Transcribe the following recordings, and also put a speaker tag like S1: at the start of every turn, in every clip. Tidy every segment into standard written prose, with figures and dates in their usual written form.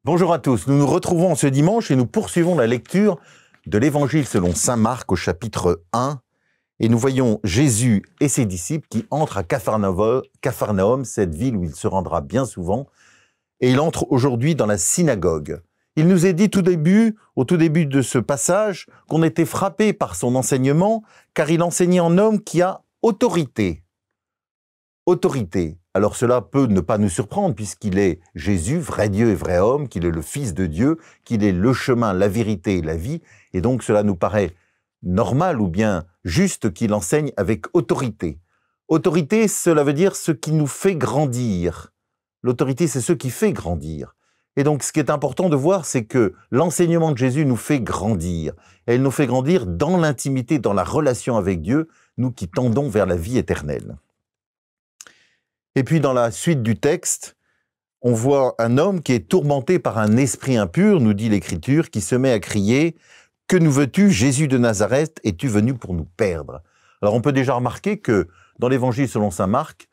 S1: Bonjour à tous, nous nous retrouvons ce dimanche et nous poursuivons la lecture de l'Évangile selon saint Marc au chapitre 1 et nous voyons Jésus et ses disciples qui entrent à Capharnaüm, cette ville où il se rendra bien souvent, et il entre aujourd'hui dans la synagogue. Il nous est dit au tout début de ce passage, qu'on était frappé par son enseignement car il enseignait en homme qui a autorité. Autorité. Alors cela peut ne pas nous surprendre puisqu'il est Jésus, vrai Dieu et vrai homme, qu'il est le Fils de Dieu, qu'il est le chemin, la vérité et la vie. Et donc cela nous paraît normal ou bien juste qu'il enseigne avec autorité. Autorité, cela veut dire ce qui nous fait grandir. L'autorité, c'est ce qui fait grandir. Et donc ce qui est important de voir, c'est que l'enseignement de Jésus nous fait grandir. Et il nous fait grandir dans l'intimité, dans la relation avec Dieu, nous qui tendons vers la vie éternelle. Et puis dans la suite du texte, on voit un homme qui est tourmenté par un esprit impur, nous dit l'Écriture, qui se met à crier « Que nous veux-tu, Jésus de Nazareth, es-tu venu pour nous perdre ?» Alors on peut déjà remarquer que dans l'Évangile selon saint Marc,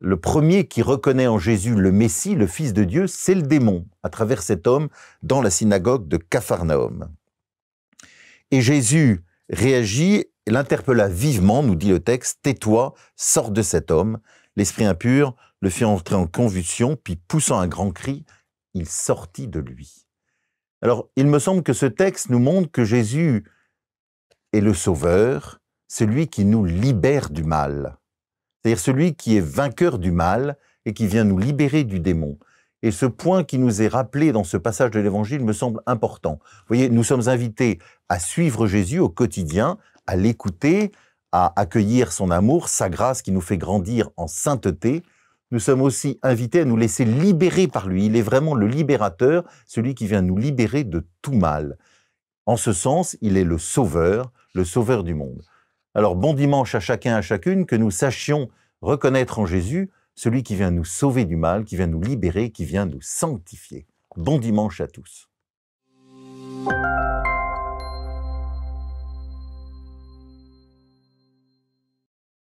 S1: le premier qui reconnaît en Jésus le Messie, le Fils de Dieu, c'est le démon, à travers cet homme dans la synagogue de Capharnaüm. Et Jésus réagit, l'interpella vivement, nous dit le texte, « Tais-toi, sors de cet homme ». L'esprit impur le fit entrer en convulsion, puis poussant un grand cri, il sortit de lui. Alors, il me semble que ce texte nous montre que Jésus est le Sauveur, celui qui nous libère du mal. C'est-à-dire celui qui est vainqueur du mal et qui vient nous libérer du démon. Et ce point qui nous est rappelé dans ce passage de l'Évangile me semble important. Vous voyez, nous sommes invités à suivre Jésus au quotidien, à l'écouter, à accueillir son amour, sa grâce qui nous fait grandir en sainteté. Nous sommes aussi invités à nous laisser libérer par lui. Il est vraiment le libérateur, celui qui vient nous libérer de tout mal. En ce sens, il est le sauveur du monde. Alors, bon dimanche à chacun et à chacune, que nous sachions reconnaître en Jésus celui qui vient nous sauver du mal, qui vient nous libérer, qui vient nous sanctifier. Bon dimanche à tous.